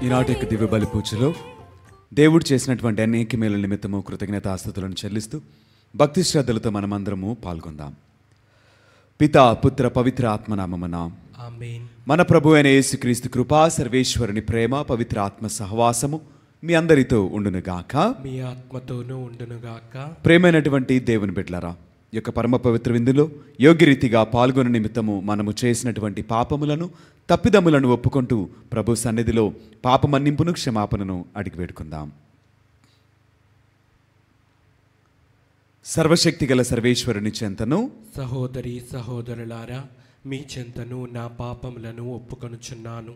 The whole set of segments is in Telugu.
ఈనాటి యొక్క దివ్య బలి పూజలో దేవుడు చేసినటువంటి అనేక మేలుల నిమిత్తము కృతజ్ఞతాస్తుతులను చెల్లిస్తూ భక్తి శ్రద్ధలతో మనమందరము పాల్గొందాం. పితా పుత్ర పవిత్ర ఆత్మనామమున ఆమేన్. మన ప్రభు అయిన యేసుక్రీస్తు కృపా, సర్వేశ్వరుని ప్రేమ, పవిత్ర ఆత్మ సహవాసము మీ అందరితో ఉండునుగాక. మీ ఆత్మతోనూ ఉండునుగాక. ప్రేమైనటువంటి దేవుని బిడ్డలారా, ఈ యొక్క పరమ పవిత్ర విందులో యోగ్యరీతిగా పాల్గొన నిమిత్తము మనము చేసినటువంటి పాపములను, తప్పిదములను ఒప్పుకుంటూ ప్రభు సన్నిధిలో పాపమన్నింపును, క్షమాపణను అడిగి వేడుకుందాం. సర్వశక్తిగల సర్వేశ్వరుని చెంతను సహోదరి సహోదరులారా, మీ చెంతను నా పాపములను ఒప్పుకొనుచున్నాను.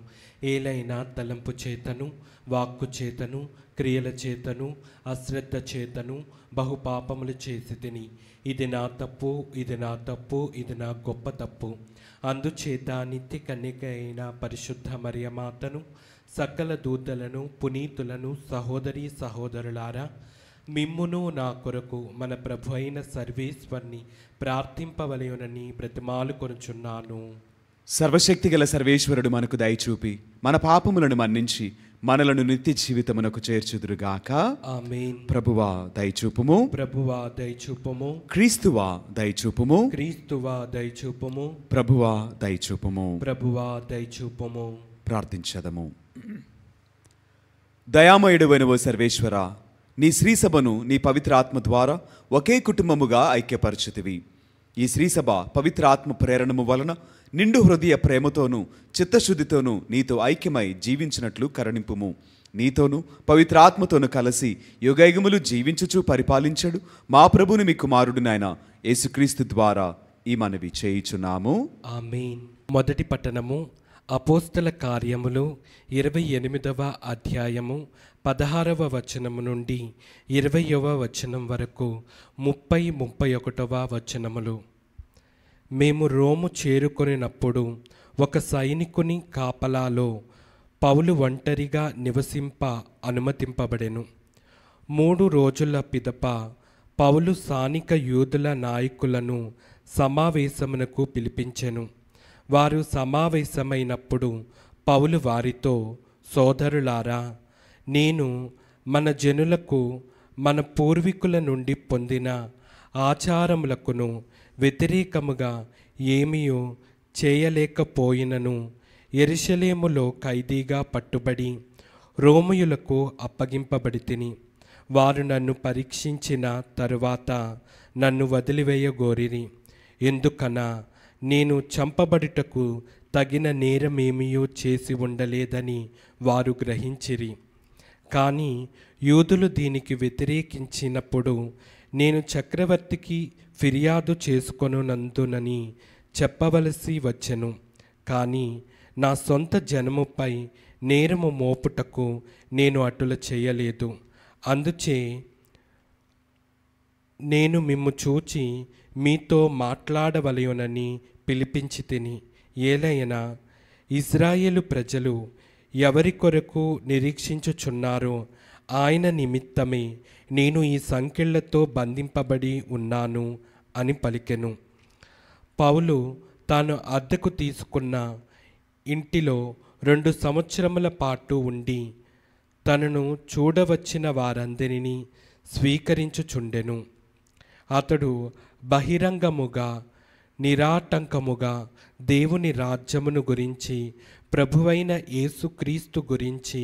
ఏలైనా తలంపు చేతను, వాక్కు చేతను, క్రియల చేతను, అశ్రద్ధ చేతను బహు పాపములు చేసి తిని. ఇది నా తప్పు, ఇది నా తప్పు, ఇది నా గొప్ప తప్పు. అందుచేత నిత్య కన్యక అయిన పరిశుద్ధ మరియమాతను, సకల దూతలను, పునీతులను, సహోదరి సహోదరులారా, మిమ్మును నా కొరకు మన ప్రభు అయిన సర్వేశ్వరుని ప్రార్థింపవలయునని బ్రతిమాలు కొనుచున్నాను. సర్వశక్తిగల సర్వేశ్వరుడు మనకు దయచూపి మన పాపములను మన్నించి మనలను నిత్య జీవితమునకు చేర్చుదురుగాక. ఆమేన్. ప్రభువా దయచూపుము, ప్రభువా దయచూపుము, క్రీస్తువా దయచూపుము, క్రీస్తువా దయచూపుము, ప్రభువా దయచూపుము. ప్రభువా దయచూపుము. ప్రార్థించదము. దయామయుడవైన ఓ సర్వేశ్వర, నీ శ్రీసభను నీ పవిత్ర ఆత్మ ద్వారా ఒకే కుటుంబముగా ఐక్యపరచుతివి. ఈ శ్రీసభ పవిత్ర ఆత్మ ప్రేరణము వలన నిండు హృదయ ప్రేమతోనూ చిత్తశుద్ధితోనూ నీతో ఐక్యమై జీవించినట్లు కరుణింపుము. నీతోనూ పవిత్ర ఆత్మతోనూ కలిసి యుగయుగములు జీవించుచు పరిపాలించడు మా ప్రభుని మీ కుమారుడు నాయన యేసుక్రీస్తు ద్వారా ఈ మనవి చేయుచున్నాము. ఆమేన్. మొదటి పట్టణము అపోస్తల కార్యములు 28వ అధ్యాయము 16వ వచనము నుండి 20వ వచనం వరకు 30-31వ వచనములు. మేము రోము చేరుకొనినప్పుడు ఒక సైనికుని కాపలాలో పౌలు ఒంటరిగా నివసింప అనుమతింపబడెను. 3 రోజుల పిదప పౌలు స్థానిక యూదుల నాయకులను సమావేశమునకు పిలిపించెను. వారు సమావేశమైనప్పుడు పౌలు వారితో, సోదరులారా, నేను మన జనులకు మన పూర్వీకుల నుండి పొందిన ఆచారములకును వ్యతిరేకముగా ఏమీయో చేయలేకపోయినను యెరూషలేములో ఖైదీగా పట్టుబడి రోమీయులకు అప్పగింపబడి తిని. వారు నన్ను పరీక్షించిన తరువాత నన్ను వదిలివేయగోరిరి. ఎందుకనా నేను చంపబడుటకు తగిన నేరమేమియో చేసి ఉండలేదని వారు గ్రహించిరి. కానీ యూదులు దీనికి వ్యతిరేకించినప్పుడు నేను చక్రవర్తికి ఫిర్యాదు చేసుకొనునందునని చెప్పవలసి వచ్చెను. కానీ నా సొంత జనముపై నేరము మోపుటకు నేను అటుల చేయలేదు. అందుచే నేను మిమ్ము చూచి మీతో మాట్లాడవలయునని పిలిపించి తిని. ఏలైనా ఇజ్రాయేలు ప్రజలు ఎవరి కొరకు నిరీక్షించుచున్నారో ఆయన నిమిత్తమే నేను ఈ సంకెళ్లతో బంధింపబడి ఉన్నాను అని పలికెను. పౌలు తాను అద్దెకు తీసుకున్న ఇంటిలో 2 సంవత్సరముల పాటు ఉండి తనను చూడవచ్చిన వారందరినీ స్వీకరించుచుండెను. అతడు బహిరంగముగా నిరాటంకముగా దేవుని రాజ్యమును గురించి, ప్రభువైన యేసుక్రీస్తు గురించి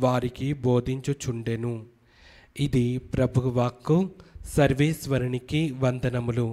వారికి బోధించుచుండెను. ఇది ప్రభువాక్కు. సర్వేశ్వరునికి వందనములు.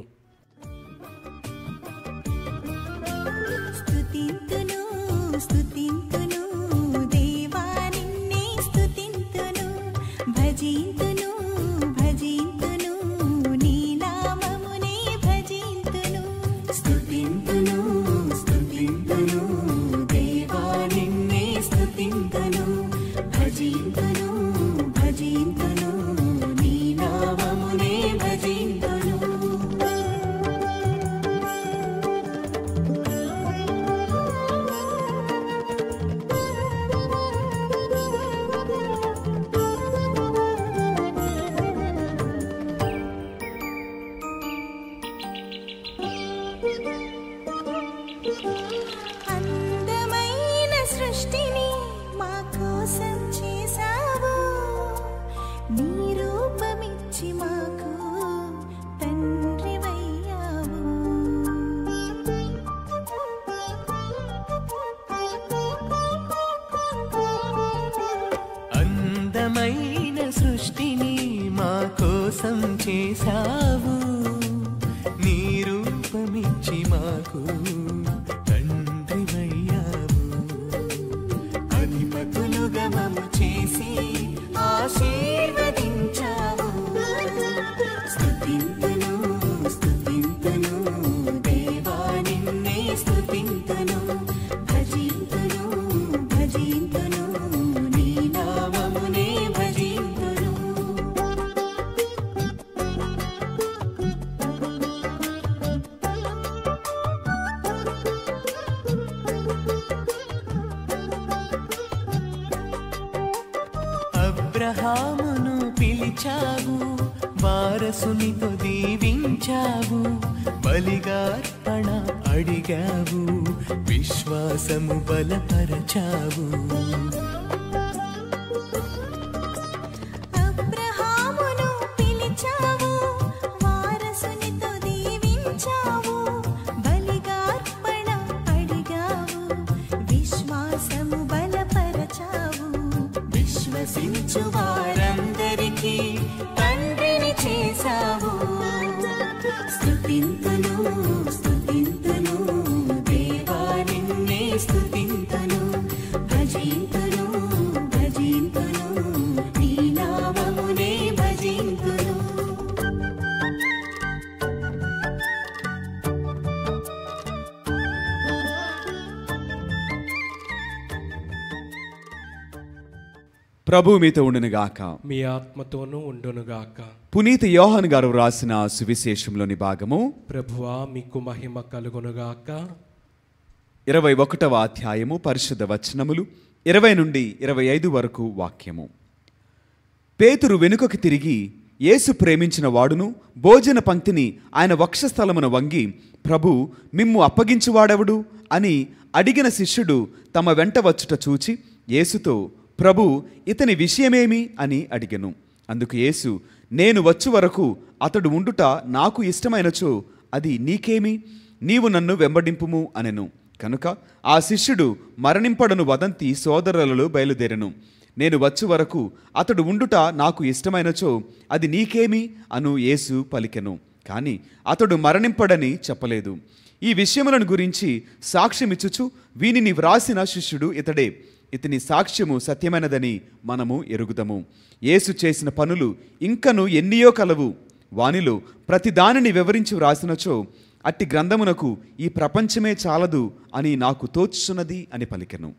చేశావు, నీ రూపమిచ్చి మాకు తండ్రివయ్యావు. అధిపతులుగా మమ్ము చేసి ఆశీర్వదించావు. స్తుతింతును స్తుతింతును దేవా నిన్నే స్తుతింతును, భజింతును భజింతును నీ నామమునే భజింతును. అబ్రహామును పిలిచావు, వారసునితో దీవించావు. బలిగా అర్పణ అడిగావు, విశ్వాసము బలపరచావు. అబ్రహామును పిలిచావు, వారసునితో దీవించావు. బలిగా అర్పణ అడిగావు, విశ్వాసము బలపరచావు. విశ్వసించు వారందరికీ తండ్రిని చేశావు. స్తుతింతును స్తుతింతును దేవా నిన్నే స్తుతింతును, భజింతును భజింతును నీ నామమునే భజింతును. ప్రభు మీతో ఉండునుగాక. మీ ఆత్మతోనూ ఉండునుగాక. పునీత యోహాను గారు రాసిన సువిశేషంలోని భాగము ప్రభువా మీకు మహిమ కలుగునుగాక. 21వ అధ్యాయము పరిశుద్ధ వచనములు 20 నుండి 25 వరకు వాక్యము. పేతురు వెనుకకు తిరిగి యేసు ప్రేమించిన వాడును భోజన పంక్తిని ఆయన వక్షస్థలమున వంగి, ప్రభు మిమ్ము అప్పగించువాడెవడు అని అడిగిన శిష్యుడు తమ వెంట వచ్చుట చూచి యేసుతో, ప్రభు ఇతని విషయమేమి అని అడిగెను. అందుకు యేసు, నేను వచ్చు వరకు అతడు ఉండుట నాకు ఇష్టమైనచో అది నీకేమి, నీవు నన్ను వెంబడింపుము అనెను. కనుక ఆ శిష్యుడు మరణింపడను వదంతి సోదరులలో బయలుదేరెను. నేను వచ్చు వరకు అతడు ఉండుట నాకు ఇష్టమైనచో అది నీకేమి అను యేసు పలికెను. కానీ అతడు మరణింపడని చెప్పలేదు. ఈ విషయములను గురించి సాక్ష్యమిచ్చుచు వీనిని వ్రాసిన శిష్యుడు ఇతడే. ఇతని సాక్ష్యము సత్యమైనదని మనము ఎరుగుదము. యేసు చేసిన పనులు ఇంకను ఎన్నియో కలవు. వానిలో ప్రతి దానిని వివరించి వ్రాసినచో అట్టి గ్రంథమునకు ఈ ప్రపంచమే చాలదు అని నాకు తోచుచున్నది అని పలికెను.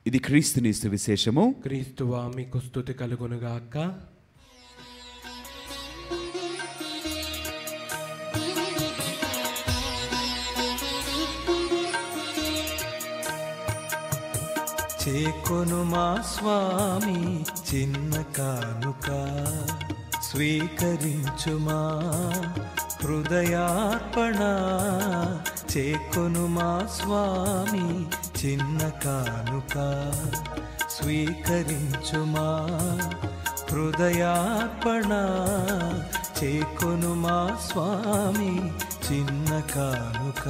ఇది క్రీస్తుని సువిశేషము. క్రీస్తువా మీకు స్తుతి కలుగునుగాక. చేకొను మా స్వామి చిన్న కానుక, స్వీకరించుమా హృదయార్పణ. చేకొను మా స్వామి చిన్న కానుక, స్వీకరించుమా హృదయార్పణ. చేకొను మా స్వామి చిన్న కానుక.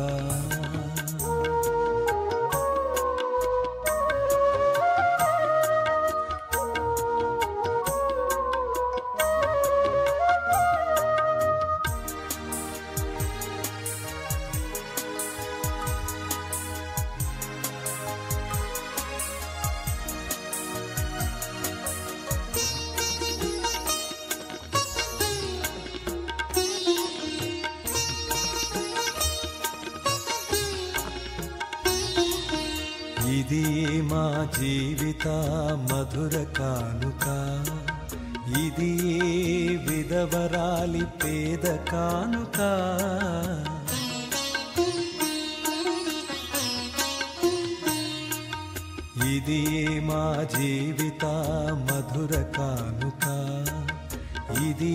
ఇది మా జీవిత మధుర కానుక, ఇది విధవరాలి పేద కానుక. ఇది మా జీవిత మధుర కానుక, ఇది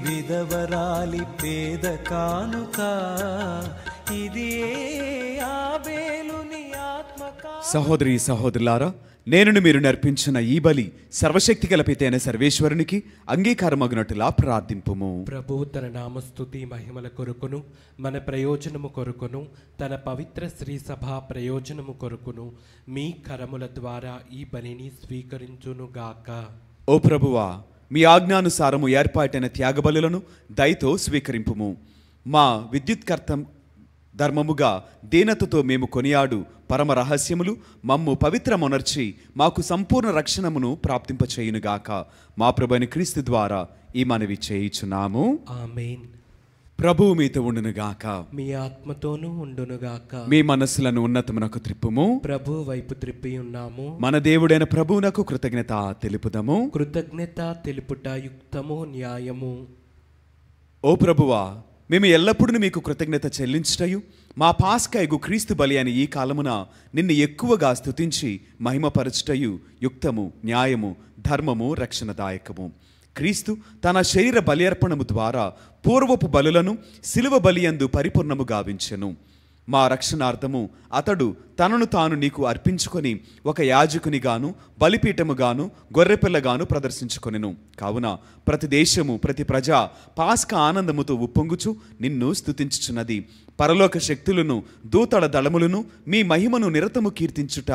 విధవరాలి పేద కానుక. ఇది ఆబేలుని ఆత్మకా. సహోదరి సహోదరులారా, నేను మీరు నర్పించిన ఈ బలి సర్వశక్తి గల పితైన సర్వేశ్వరునికి అంగీకారమగునట్టులా ప్రార్థింపుము. ప్రభు తన నామస్తుతి మహిమల కొరకును మన ప్రయోజనము కొరకును తన పవిత్ర శ్రీ సభా ప్రయోజనము కొరకును మీ కరముల ద్వారా ఈ బలిని స్వీకరించునుగాక. ఓ ప్రభువా, మీ ఆజ్ఞానుసారము ఏర్పాటైన త్యాగబలులను దయతో స్వీకరింపుము. మా విద్యుత్కర్తం ధర్మముగా దీనతతో మేము కొనియాడు పరమ రహస్యములు మమ్ము పవిత్రమునర్చి మాకు సంపూర్ణ రక్షణమును ప్రాప్తింపచేయునుగాక. మా ప్రభువైన క్రీస్తు ద్వారా ఈ మనవి చేయుచున్నాము. ఆమేన్. ప్రభువు మీతో ఉండునుగాక. మీ ఆత్మతోనూ ఉండునుగాక. మీ మనస్సులను ఉన్నతమునకు త్రిప్పుము. ప్రభు వైపు త్రిప్పి ఉన్నాము. మన దేవుడైన ప్రభువునకు కృతజ్ఞత తెలుపుదము. కృతజ్ఞత తెలుపుట యుక్తము, న్యాయము. ఓ ప్రభువా, మేము ఎల్లప్పుడూ మీకు కృతజ్ఞత చెల్లించుటయు మా పాస్కాయగు క్రీస్తు బలి అని ఈ కాలమున నిన్ను ఎక్కువగా స్తుతించి మహిమపరచుటయు యుక్తము, న్యాయము, ధర్మము, రక్షణదాయకము. క్రీస్తు తన శరీర బలియర్పణము ద్వారా పూర్వపు బలులను శిలువ బలియందు పరిపూర్ణము గావించెను. మా రక్షణార్థము అతడు తనను తాను నీకు అర్పించుకొని ఒక యాజకునిగాను బలిపీఠముగాను గొర్రెపిల్లగాను ప్రదర్శించుకొనెను. కావున ప్రతి దేశము ప్రతి ప్రజ పాస్క ఆనందముతో ఉప్పొంగుచు నిన్ను స్తుతించుచున్నది. పరలోక శక్తులను దూతల దళములను మీ మహిమను నిరతము కీర్తించుట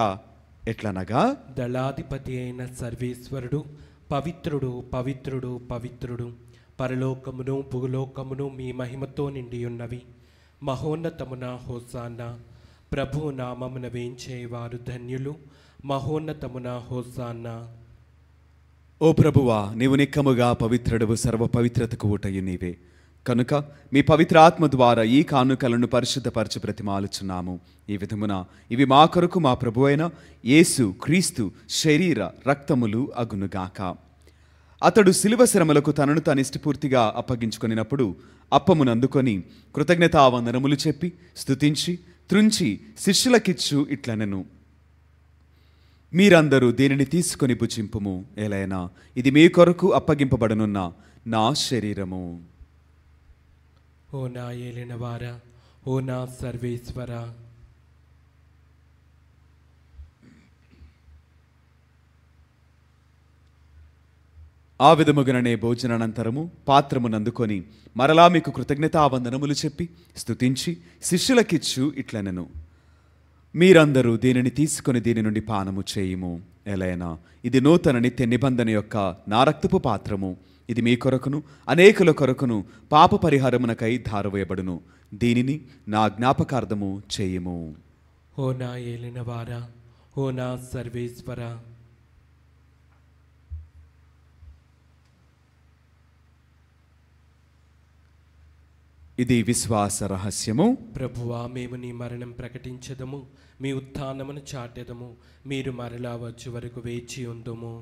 ఎట్లనగా, దళాధిపతి అయిన సర్వేశ్వరుడు పవిత్రుడు, పవిత్రుడు, పవిత్రుడు. పరలోకమును భూలోకమును మీ మహిమతో నిండి ఉన్నవి. మహోన్నతమున హోసానా. ప్రభు నామమున వేంచేవారు ధన్యులు. మహోన్నతమున హోసానా. ఓ ప్రభువా, నీవు నిక్కముగా పవిత్రుడవు, సర్వ పవిత్రతకు ఊటయు నీవే. కనుక మీ పవిత్ర ఆత్మ ద్వారా ఈ కానుకలను పరిశుద్ధపరచి బ్రతిమాలుచున్నాము. ఈ విధమున ఇవి మా కొరకు మా ప్రభు అయిన యేసు క్రీస్తు శరీర రక్తములు అగునుగాక. అతడు శిలువ శ్రమలకు తనను తాను ఇష్టపూర్తిగా అప్పగించుకొనినప్పుడు అప్పమును అందుకొని కృతజ్ఞతావందనములు చెప్పి స్తుతించి త్రుంచి శిష్యులకిచ్చు ఇట్లనెను, మీరందరూ దీనిని తీసుకొని భుజింపుము. ఎలైనా ఇది మీ కొరకు అప్పగింపబడనున్న నా శరీరము. ఓ నా ఏలినవారా, ఓ నా సర్వేశ్వర. ఆ విధముగానే భోజనానంతరము పాత్రమునందుకొని మరలా మీకు కృతజ్ఞతావందనములు చెప్పి స్తుతించి శిష్యులకిచ్చు ఇట్లనెను, మీరందరూ దీనిని తీసుకొని దీని నుండి పానము చేయుము. ఎలైనా ఇది నూతన నిత్య నిబంధన యొక్క నా రక్తపు పాత్రము. ఇది మీ కొరకును అనేకుల కొరకును పాప పరిహారమునకై ధారవేయబడును. దీనిని నా జ్ఞాపకార్థము చేయుము. ఓ నా ఏలినవారా, ఓ నా సర్వేశ్వర. ఇది విశ్వాస రహస్యము. ప్రభువా, మేము నీ మరణం ప్రకటించదము, మీ ఉత్థానమును చాటెదము. మీరు మరలా వచ్చే వరకు వేచి ఉందుము.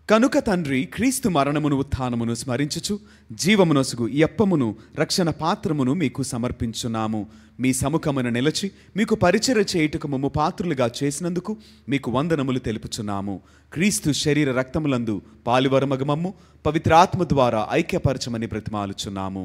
కనుక తండ్రి, క్రీస్తు మరణమును ఉత్థానమును స్మరించుచు జీవమునొసుగు ఈ అప్పమును రక్షణ పాత్రమును మీకు సమర్పించున్నాము. మీ సముఖమున నిలచి మీకు పరిచర్య చేయుటకు మమ్ము పాత్రులుగా చేసినందుకు మీకు వందనములు తెలుపుచున్నాము. క్రీస్తు శరీర రక్తములందు పాలువరమగమమ్ము పవిత్రాత్మ ద్వారా ఐక్యపరచమని బ్రతిమాలుచున్నాము.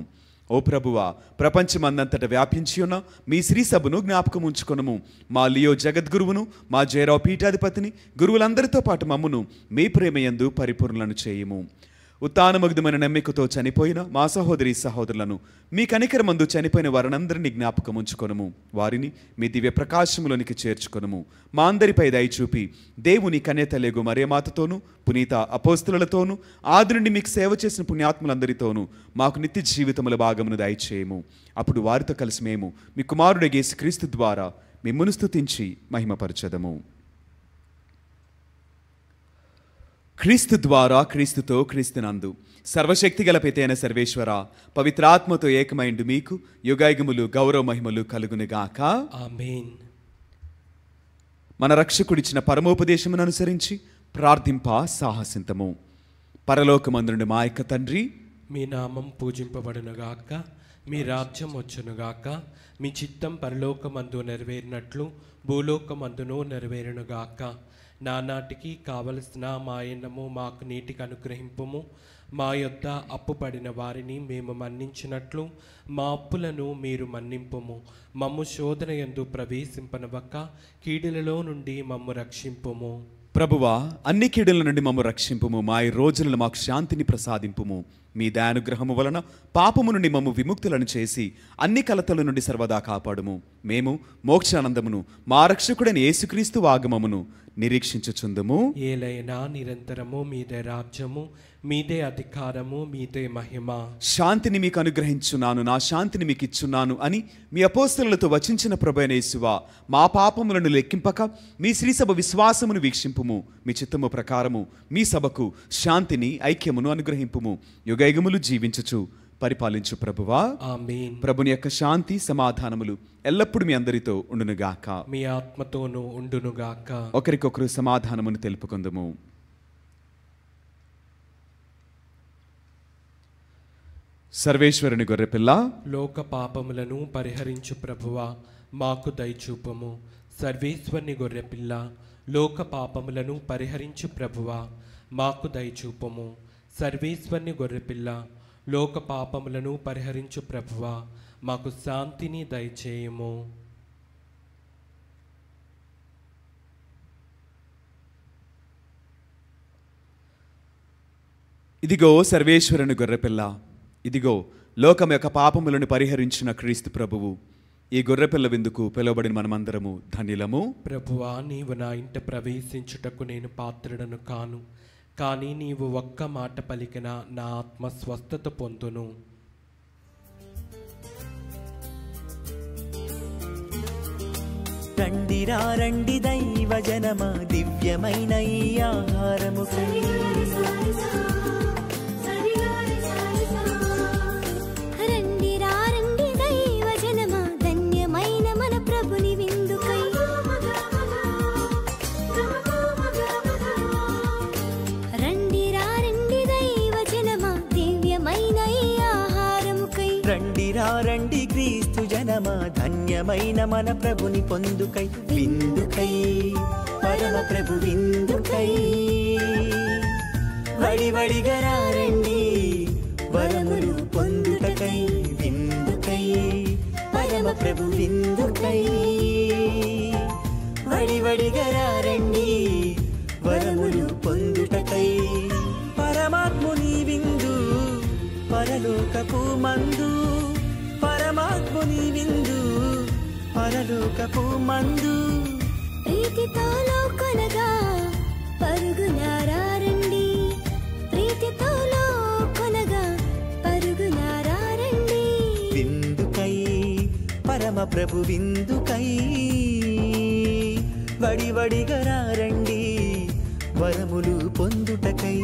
ఓ ప్రభువా, ప్రపంచమందంతట వ్యాపించి ఉన్న మీ శ్రీ సభను జ్ఞాపకం ఉంచుకొనుము. మా లియో జగద్గురువును, మా జయరావు పీఠాధిపతిని, గురువులందరితో పాటు మమ్మును మీ ప్రేమయందు పరిపూర్ణలను చేయుము. ఉత్తానమగ్ధమైన నమ్మికతో చనిపోయిన మా సహోదరి సహోదరులను, మీ కనికరమందు చనిపోయిన వారినందరినీ జ్ఞాపకం ఉంచుకొనుము. వారిని మీ దివ్య ప్రకాశములోనికి చేర్చుకొనుము. మా అందరిపై దయచూపి దేవుని కన్యతలేగు మరియమాతతోనూ పునీత అపోస్తులతోనూ ఆది నుండి మీకు సేవ చేసిన పుణ్యాత్ములందరితోనూ మాకు నిత్య జీవితముల భాగమును దయచేయము. అప్పుడు వారితో కలిసి మేము మీ కుమారుడు యేసు క్రీస్తు ద్వారా మిమ్మును స్తుతించి మహిమపరచదము. క్రీస్తు ద్వారా, క్రీస్తుతో, క్రీస్తునందు సర్వశక్తి గల పితైన సర్వేశ్వర, పవిత్రాత్మతో ఏకమైండు మీకు యుగాయుగములు గౌరవ మహిమలు కలుగునుగాక. ఆమేన్. మన రక్షకుడిచ్చిన పరమోపదేశమును అనుసరించి ప్రార్థింప సాహసింతము. పరలోకమందుండి మా యొక్క తండ్రి, మీ నామం పూజింపబడునుగాక. మీ రాజ్యం వచ్చునుగాక. మీ చిత్తం పరలోకమందు నెరవేరినట్లు భూలోకమందును నెరవేరునుగాక. నానాటికి కావలసిన మా ఎన్నము మాకు నీటికి అనుగ్రహింపుము. మా యొద్ద అప్పుపడిన వారిని మేము మన్నించినట్లు మా అప్పులను మీరు మన్నింపుము. మమ్ము శోధన యందు ప్రవేశింపనవక కీడులలో నుండి మమ్ము రక్షింపుము. ప్రభువా, అన్ని కీడుల నుండి మమ్ము రక్షింపుము. మా ఈ రోజులను మాకు శాంతిని ప్రసాదింపుము. మీ దయానుగ్రహము వలన పాపము నుండి మమ్ము విముక్తులను చేసి అన్ని కలతల నుండి సర్వదా కాపాడుము. మేము మోక్షానందమును మా రక్షకుడైన యేసుక్రీస్తు ఆగమమును నిరీక్షించుచుందుము. ఏలైనా నిరంతరము మీదే రాజ్యము, మీదే అధికారము, మీదే మహిమ. శాంతిని మీకు అనుగ్రహించున్నాను, నా శాంతిని మీకు ఇచ్చున్నాను అని మీ అపోస్తలులతో వచించిన ప్రభువైన యేసువా, మా పాపములను లెక్కింపక మీ శ్రీసభ విశ్వాసమును వీక్షింపుము. మీ చిత్తము ప్రకారము మీ సభకు శాంతిని ఐక్యమును అనుగ్రహింపుము. యుగయుగములు జీవించుచు పరిపాలించు ప్రభువా. ఆమేన్. ప్రభుని యొక్క శాంతి సమాధానములు ఎల్లప్పుడూ మీ అందరితో ఉండునుగాక. మీ ఆత్మతోనూ ఉండునుగాక. ఒకరికొకరు సమాధానమును తెలుపుకుందుము. సర్వేశ్వరుని గొర్రెపిల్ల, లోక పాపములను పరిహరించు ప్రభువా, మాకు దయచూపము. సర్వేశ్వరుని గొర్రెపిల్ల, లోక పాపములను పరిహరించు ప్రభువా, మాకు దయచూపము. సర్వేశ్వరుని గొర్రెపిల్ల, లోక పాపములను పరిహరించు ప్రభువా, మాకు శాంతిని దయచేయము. ఇదిగో సర్వేశ్వరుని గొర్రెపిల్ల, ఇదిగో లోకం యొక్క పాపములను పరిహరించిన క్రీస్తు ప్రభువు. ఈ గొర్రెపిల్ల విందుకు పిలువబడిన మనమందరము ధన్యులము. ప్రభువా, నీవు నా ఇంట ప్రవేశించుటకు నేను పాత్రుడను కాను, కానీ నీవు ఒక్క మాట పలికిన నా ఆత్మ స్వస్థత పొందును. రండిరా రండి దైవ జనమ, దివ్యమైన ఈ ఆహారము రండిరా రండి దైవ జనమ, ధన్యమైన మన ప్రభుని విందుకై. రండిరా రండి దైవ జనమ, దివ్యమైన ఈ ఆహారముకై. రండిరా రండి క్రీస్తు జనమ, ధన్యమైన మన ప్రభుని పొందుకై. విందుకై పరమ ప్రభు విందుకై, వడివడిగా రండి వరములు పొందుటకై. విందుకై పరమ ప్రభు విందుకై, వడివడిగా రండి వరములు పొందుటకై. పరమాత్ముని విందు పరలోకపు మందు, పరమాత్ముని విందు పరలోకపు మందు. ప్రీతితో లోకొనగా పరుగునారా రండి, ప్రీతితో లోకొనగా పరుగునారా రండి. విందుకై పరమ ప్రభు విందుకై, వడివడిగా రండి వరములు పొందుటకై.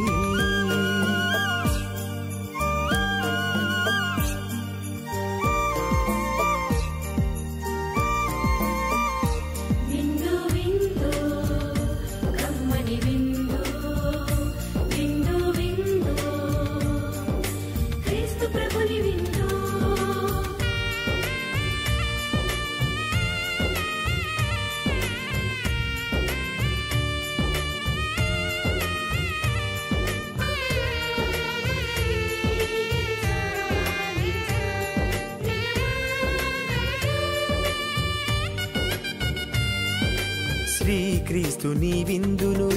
విందు విందు కమ్మని విందు, విందు విందు క్రీస్తు ప్రభుని విందు. శ్రీక్రీస్తుని విందును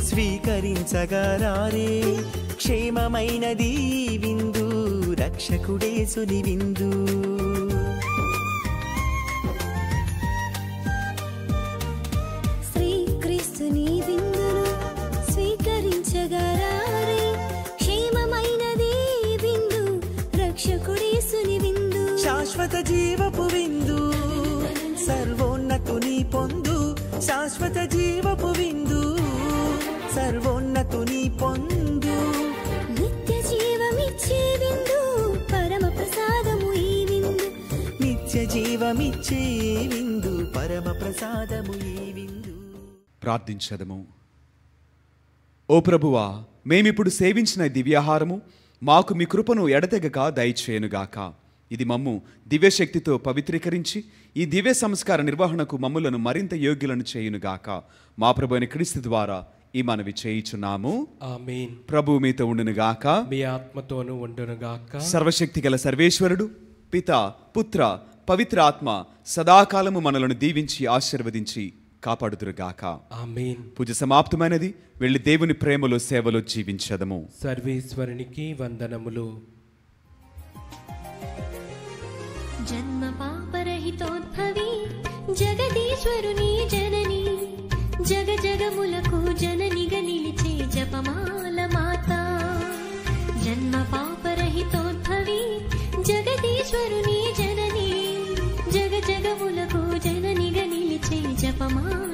స్వీకరించగరారే, క్షేమమైనది విందు రక్షకుడేసుని విందు. శ్రీక్రీస్తుని విందును స్వీకరించగరారే, క్షేమమైనది విందు రక్షకుడేసుని విందు. శాశ్వత జీవపు విందు సర్వోన్నతుని పొందు, శాశ్వత జీవపు విందు సర్వోన్నతుని పొందు. నిత్య జీవమిచ్చే విందు పరమ ప్రసాదము ఈ విందు. నిత్య జీవమిచ్చే విందు పరమ ప్రసాదము ఈ విందు. ప్రార్థించదము. ఓ ప్రభువా, మేమిప్పుడు సేవించిన దివ్యాహారము మాకు మీ కృపను ఎడతెగక దయచేయునుగాక. ఇది మమ్ము దివ్యశక్తితో పవిత్రీకరించి ఈ దివ్య సంస్కార నిర్వహణకు మమ్ములను మరింత యోగ్యులను చేయునుగాక. మా ప్రభు అయిన క్రీస్తు ద్వారా ఈ మనవి చేయుచున్నాము. ఆమేన్. ప్రభు మీతో ఉండునుగాక. మీ ఆత్మతోనూ ఉండునుగాక. సర్వశక్తి గల సర్వేశ్వరుడు పిత పుత్ర పవిత్ర ఆత్మ సదాకాలము మనలను దీవించి ఆశీర్వదించి కాపాడుదురుగాక. ఆమేన్. పూజ సమాప్తమైనది. వెళ్ళి దేవుని ప్రేమలో సేవలో జీవించదము. సర్వేశ్వరునికి వందనములు. జన్మ పాపరహితోద్భవి జగదీశ్వరుని జనని జగ జగములకు జననిగా నిలిచే జపమాల మాత. జన్మ పాపరహితోద్భవి జగదీశ్వరుని జనని జగ జగములకు జననిగా నిలిచే జపమాల